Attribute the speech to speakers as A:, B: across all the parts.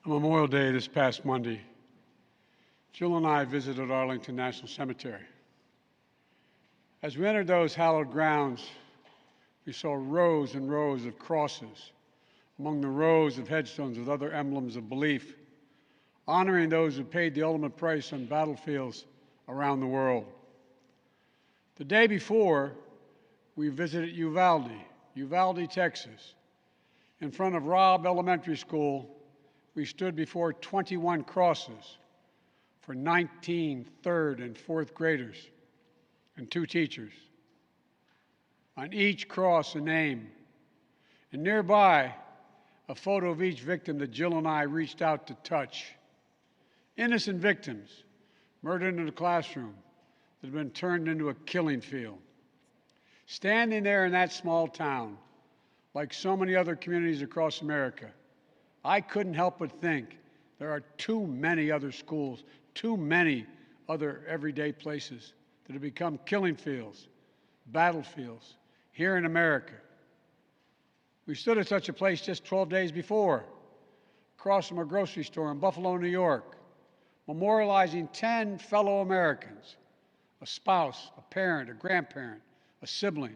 A: On Memorial Day this past Monday, Jill and I visited Arlington National Cemetery. As we entered those hallowed grounds, we saw rows and rows of crosses among the rows of headstones with other emblems of belief, honoring those who paid the ultimate price on battlefields around the world. The day before, we visited Uvalde, Texas. In front of Robb Elementary School, we stood before 21 crosses for 19 third and fourth graders and 2 teachers. On each cross, a name, and nearby, a photo of each victim that Jill and I reached out to touch. Innocent victims murdered in a classroom that had been turned into a killing field. Standing there in that small town, like so many other communities across America, I couldn't help but think there are too many other schools, too many other everyday places that have become killing fields, battlefields here in America. We stood at such a place just 12 days before, across from a grocery store in Buffalo, New York, memorializing 10 fellow Americans, a spouse, a parent, a grandparent, a sibling,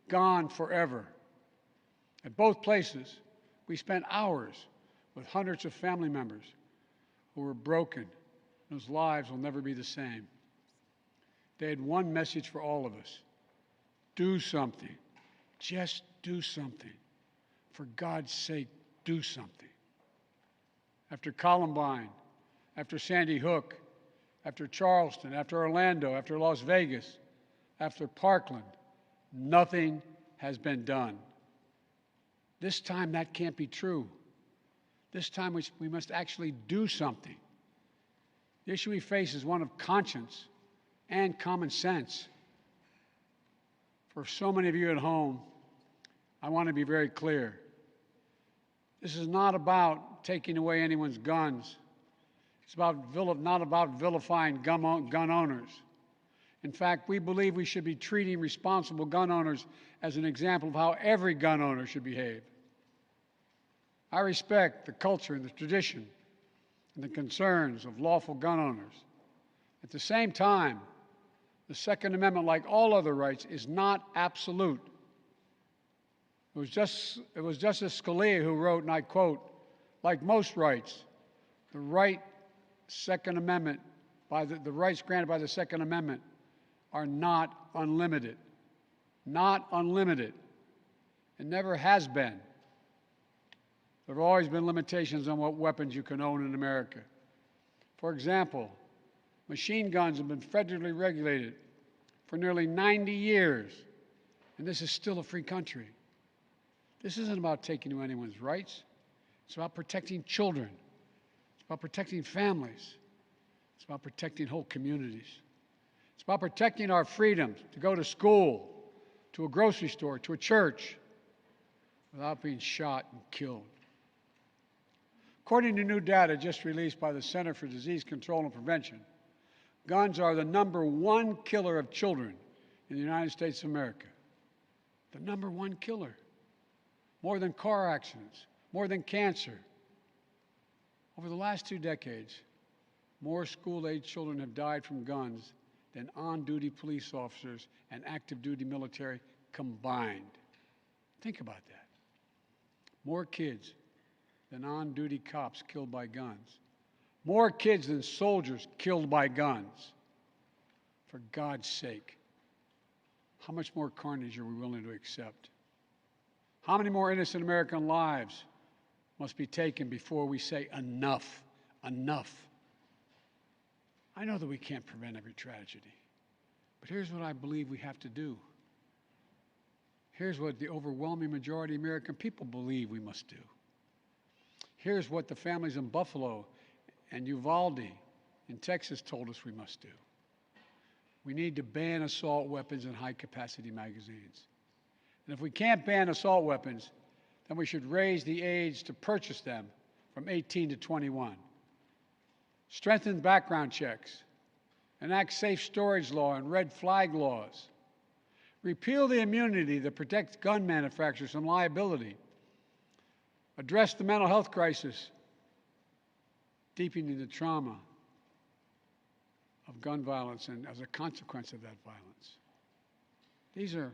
A: gone forever. At both places, we spent hours with hundreds of family members who were broken, whose lives will never be the same. They had one message for all of us: do something. Just do something. For God's sake, do something. After Columbine, after Sandy Hook, after Charleston, after Orlando, after Las Vegas, after Parkland, nothing has been done. This time, that can't be true. This time, we must actually do something. The issue we face is one of conscience and common sense. For so many of you at home, I want to be very clear. This is not about taking away anyone's guns. It's not about vilifying gun owners. In fact, we believe we should be treating responsible gun owners as an example of how every gun owner should behave. I respect the culture and the tradition and the concerns of lawful gun owners. At the same time, the Second Amendment, like all other rights, is not absolute. It was Justice Scalia who wrote, and I quote, "Like most rights, the rights granted by the Second Amendment are not unlimited." Not unlimited. It never has been. There have always been limitations on what weapons you can own in America. For example, machine guns have been federally regulated for nearly 90 years, and this is still a free country. This isn't about taking away anyone's rights. It's about protecting children. It's about protecting families. It's about protecting whole communities. It's about protecting our freedom to go to school, to a grocery store, to a church, without being shot and killed. According to new data just released by the Center for Disease Control and Prevention, guns are the #1 killer of children in the United States of America. The #1 killer. More than car accidents, more than cancer. Over the last 2 decades, more school-age children have died from guns than on-duty police officers and active-duty military combined. Think about that. More kids than on-duty cops killed by guns. More kids than soldiers killed by guns. For God's sake, how much more carnage are we willing to accept? How many more innocent American lives must be taken before we say enough, enough? I know that we can't prevent every tragedy, but here's what I believe we have to do. Here's what the overwhelming majority of American people believe we must do. Here's what the families in Buffalo and Uvalde in Texas told us we must do. We need to ban assault weapons and high-capacity magazines. And if we can't ban assault weapons, then we should raise the age to purchase them from 18 to 21. Strengthen background checks, enact safe storage law and red flag laws. Repeal the immunity that protects gun manufacturers from liability. Address the mental health crisis deepening the trauma of gun violence and as a consequence of that violence. These are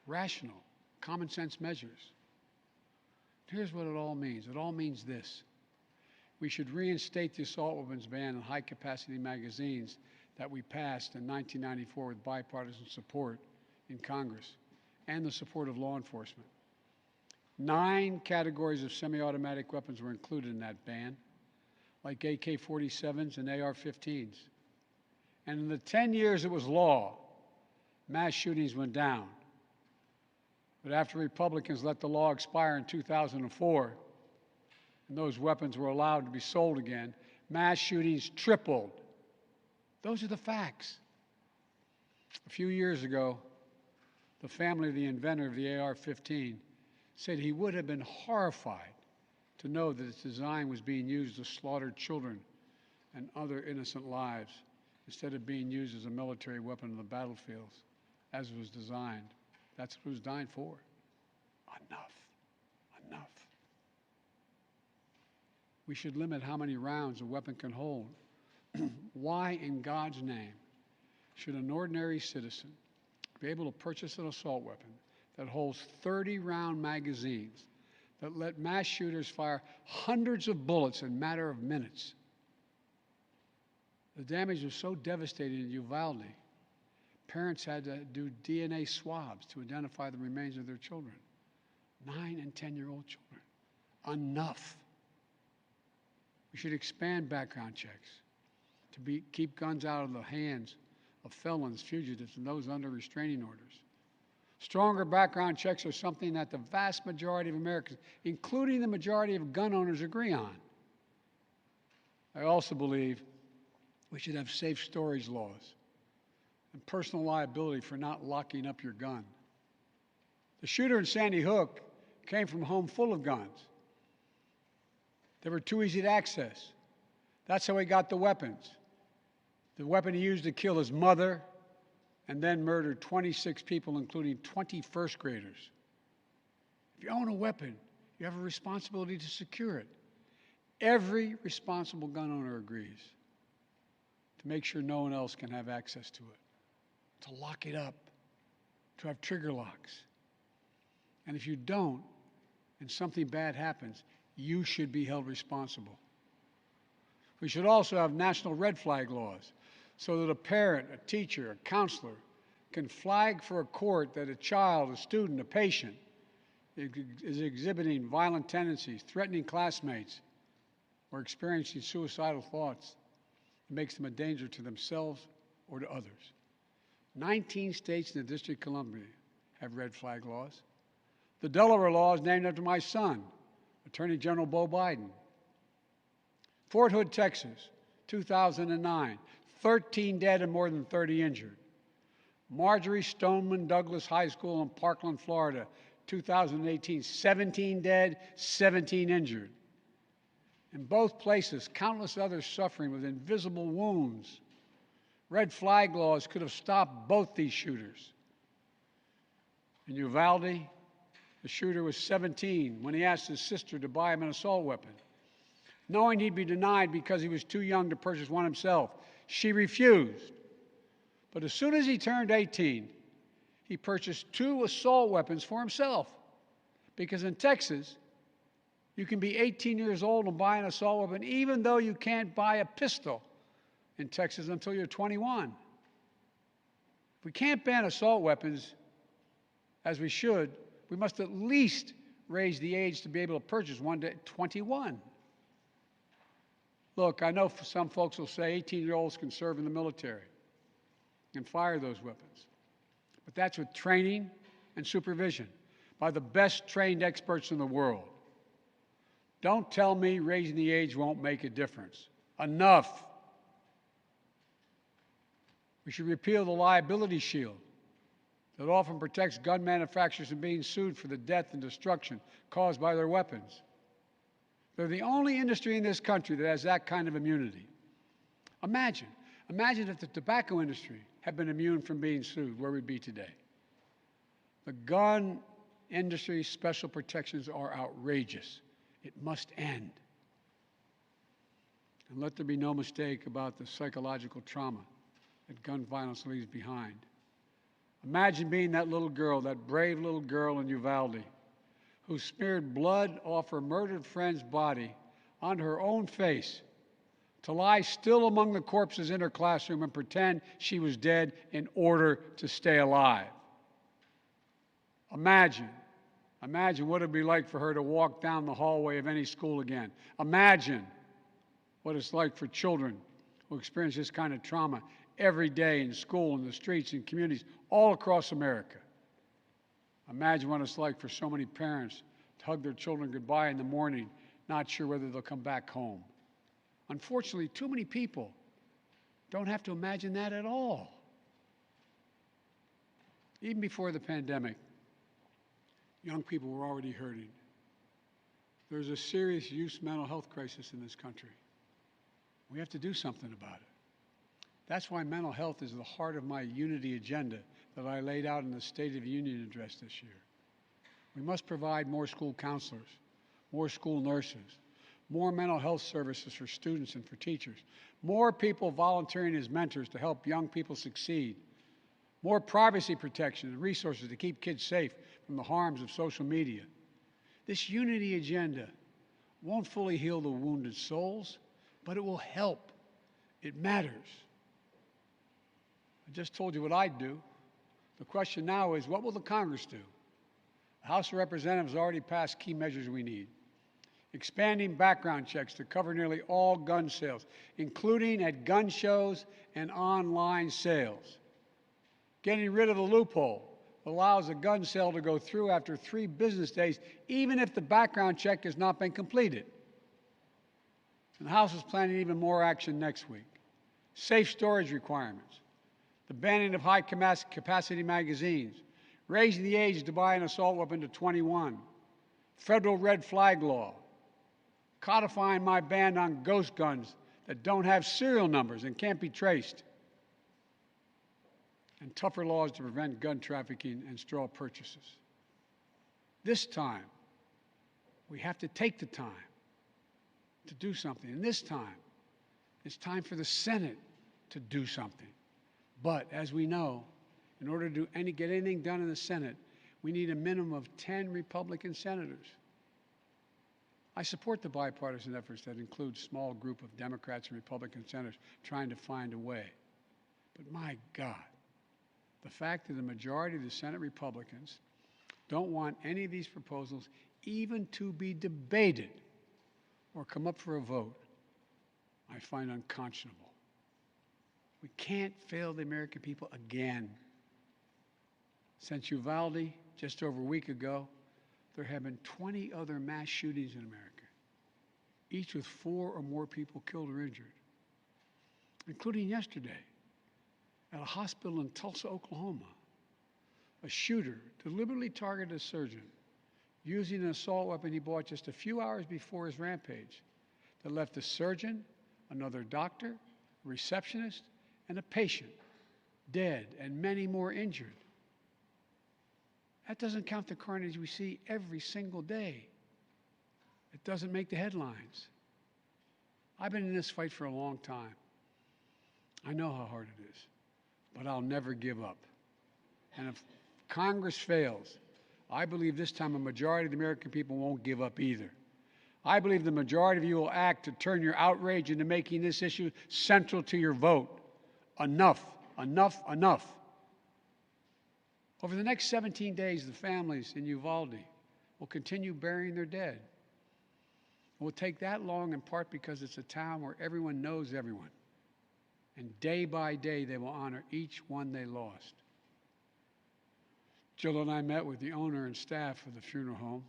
A: rational, common sense measures. Here's what it all means. It all means this. We should reinstate the assault weapons ban on high-capacity magazines that we passed in 1994 with bipartisan support in Congress and the support of law enforcement. 9 categories of semi-automatic weapons were included in that ban, like AK-47s and AR-15s. And in the 10 years it was law, mass shootings went down. But after Republicans let the law expire in 2004, and those weapons were allowed to be sold again, mass shootings tripled. Those are the facts. A few years ago, the family of the inventor of the AR-15 said he would have been horrified to know that its design was being used to slaughter children and other innocent lives instead of being used as a military weapon on the battlefields as it was designed. That's what it was designed for. Enough. Enough. We should limit how many rounds a weapon can hold. Why in God's name should an ordinary citizen be able to purchase an assault weapon that holds 30-round magazines that let mass shooters fire hundreds of bullets in a matter of minutes? The damage was so devastating in Uvalde, parents had to do DNA swabs to identify the remains of their children. 9- and 10-year-old children. Enough. We should expand background checks to keep guns out of the hands of felons, fugitives, and those under restraining orders. Stronger background checks are something that the vast majority of Americans, including the majority of gun owners, agree on. I also believe we should have safe storage laws and personal liability for not locking up your gun. The shooter in Sandy Hook came from a home full of guns. They were too easy to access. That's how he got the weapons. The weapon he used to kill his mother and then murdered 26 people, including 20 first graders. If you own a weapon, you have a responsibility to secure it. Every responsible gun owner agrees to make sure no one else can have access to it, to lock it up, to have trigger locks. And if you don't, and something bad happens, you should be held responsible. We should also have national red flag laws so that a parent, a teacher, a counselor can flag for a court that a child, a student, a patient is exhibiting violent tendencies, threatening classmates, or experiencing suicidal thoughts that makes them a danger to themselves or to others. 19 states in the District of Columbia have red flag laws. The Delaware law is named after my son, Attorney General Beau Biden. Fort Hood, Texas, 2009, 13 dead and more than 30 injured. Marjorie Stoneman Douglas High School in Parkland, Florida, 2018, 17 dead, 17 injured. In both places, countless others suffering with invisible wounds. Red flag laws could have stopped both these shooters. In Uvalde, the shooter was 17 when he asked his sister to buy him an assault weapon. Knowing he'd be denied because he was too young to purchase one himself, she refused. But as soon as he turned 18, he purchased 2 assault weapons for himself. Because in Texas, you can be 18 years old and buy an assault weapon even though you can't buy a pistol in Texas until you're 21. If we can't ban assault weapons, as we should, we must at least raise the age to be able to purchase one to 21. Look, I know some folks will say 18-year-olds can serve in the military and fire those weapons. But that's with training and supervision by the best trained experts in the world. Don't tell me raising the age won't make a difference. Enough. We should repeal the liability shield that often protects gun manufacturers from being sued for the death and destruction caused by their weapons. They're the only industry in this country that has that kind of immunity. Imagine if the tobacco industry had been immune from being sued, where we'd be today. The gun industry special protections are outrageous. It must end. And let there be no mistake about the psychological trauma that gun violence leaves behind. Imagine being that little girl, that brave little girl in Uvalde, who smeared blood off her murdered friend's body onto her own face to lie still among the corpses in her classroom and pretend she was dead in order to stay alive. Imagine what it would be like for her to walk down the hallway of any school again. Imagine what it's like for children who experience this kind of trauma every day in school, in the streets, in communities all across America. Imagine what it's like for so many parents to hug their children goodbye in the morning, not sure whether they'll come back home. Unfortunately, too many people don't have to imagine that at all. Even before the pandemic, young people were already hurting. There's a serious youth mental health crisis in this country. We have to do something about it. That's why mental health is the heart of my unity agenda that I laid out in the State of the Union address this year. We must provide more school counselors, more school nurses, more mental health services for students and for teachers, more people volunteering as mentors to help young people succeed, more privacy protection and resources to keep kids safe from the harms of social media. This unity agenda won't fully heal the wounded souls, but it will help. It matters. I just told you what I'd do. The question now is, what will the Congress do? The House of Representatives already passed key measures we need. Expanding background checks to cover nearly all gun sales, including at gun shows and online sales. Getting rid of the loophole that allows a gun sale to go through after 3 business days, even if the background check has not been completed. And the House is planning even more action next week. Safe storage requirements, the banning of high-capacity magazines, raising the age to buy an assault weapon to 21, federal red flag law, codifying my ban on ghost guns that don't have serial numbers and can't be traced, and tougher laws to prevent gun trafficking and straw purchases. This time, we have to take the time to do something. And this time, it's time for the Senate to do something. But as we know, in order to get anything done in the Senate, we need a minimum of 10 Republican senators. I support the bipartisan efforts that include a small group of Democrats and Republican senators trying to find a way. But my God, the fact that the majority of the Senate Republicans don't want any of these proposals even to be debated or come up for a vote, I find unconscionable. We can't fail the American people again. Since Uvalde, just over a week ago, there have been 20 other mass shootings in America, each with 4 or more people killed or injured, including yesterday at a hospital in Tulsa, Oklahoma. A shooter deliberately targeted a surgeon using an assault weapon he bought just a few hours before his rampage that left a surgeon, another doctor, a receptionist, and a patient dead and many more injured. That doesn't count the carnage we see every single day. It doesn't make the headlines. I've been in this fight for a long time. I know how hard it is, but I'll never give up. And if Congress fails, I believe this time a majority of the American people won't give up either. I believe the majority of you will act to turn your outrage into making this issue central to your vote. Enough, enough, enough. Over the next 17 days, the families in Uvalde will continue burying their dead. It will take that long in part because it's a town where everyone knows everyone. And day by day, they will honor each one they lost. Jill and I met with the owner and staff of the funeral home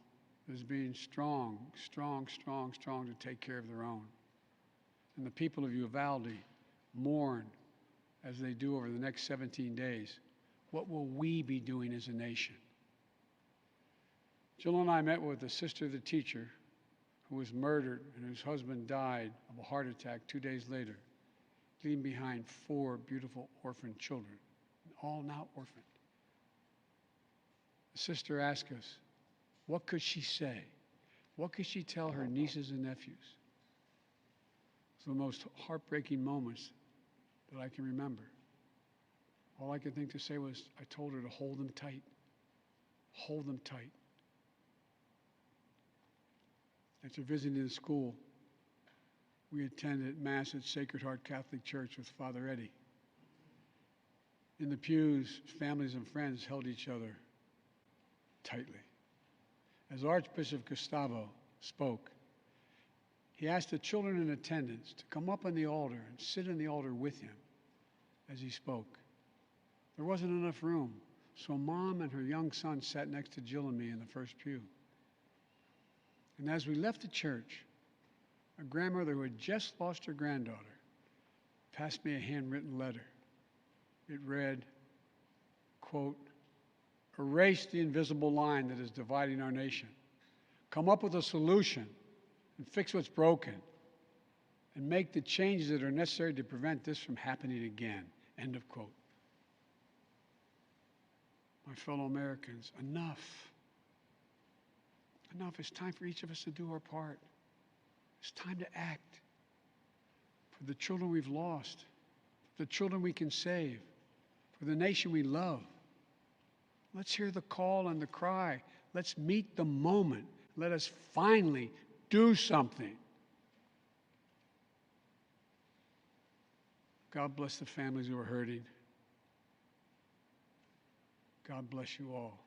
A: as being strong to take care of their own. And the people of Uvalde mourn as they do over the next 17 days. What will we be doing as a nation? Jill and I met with the sister of the teacher who was murdered and whose husband died of a heart attack 2 days later, leaving behind 4 beautiful orphan children, all now orphaned. The sister asked us, what could she say? What could she tell her nieces and nephews? It's the most heartbreaking moments that I can remember. All I could think to say was, I told her to hold them tight. Hold them tight. After visiting the school, we attended Mass at Sacred Heart Catholic Church with Father Eddie. In the pews, families and friends held each other tightly. As Archbishop Gustavo spoke, he asked the children in attendance to come up on the altar and sit in the altar with him as he spoke. There wasn't enough room, so Mom and her young son sat next to Jill and me in the first pew. And as we left the church, a grandmother who had just lost her granddaughter passed me a handwritten letter. It read, quote, "Erase the invisible line that is dividing our nation. Come up with a solution and fix what's broken and make the changes that are necessary to prevent this from happening again." End of quote. My fellow Americans, enough. Enough. It's time for each of us to do our part. It's time to act for the children we've lost, for the children we can save, for the nation we love. Let's hear the call and the cry. Let's meet the moment. Let us finally do something. God bless the families who are hurting. God bless you all.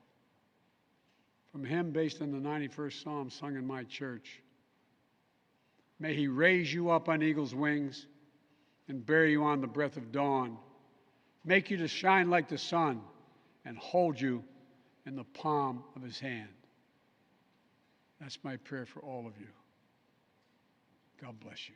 A: From a hymn based on the 91st Psalm sung in my church, may He raise you up on eagle's wings and bear you on the breath of dawn, make you to shine like the sun and hold you in the palm of His hand. That's my prayer for all of you. God bless you.